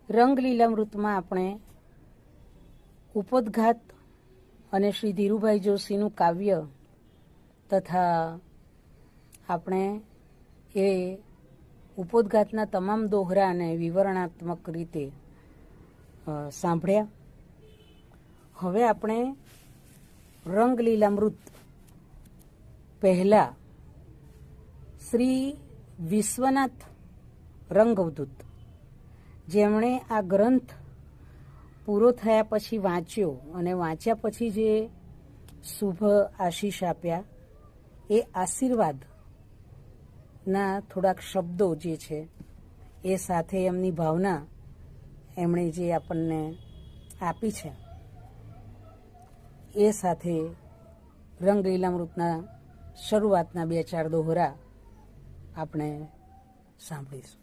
રંગલીલામૃતમાં આપણે ઉપોદ્ઘાત અને શ્રી ધીરુભાઈ જોશીનું કાવ્ય તથા આપણે એ ઉપોદ્ઘાતના તમામ દોહરાને વિવરણાત્મક રીતે સાંભળ્યા. હવે આપણે રંગલીલામૃત પહેલા શ્રી વિશ્વનાથ રંગવદૂત, જેમણે આ ગ્રંથ પૂરો થયા પછી વાંચ્યો અને વાંચ્યા પછી જે શુભ આશીષ આપ્યા, એ આશીર્વાદના થોડાક શબ્દો જે છે એ સાથે એમની ભાવના એમણે જે આપણને આપી છે એ સાથે રંગલીલામૃતના શરૂઆતના 2-4 દોહરા આપણે સાંભળીશું.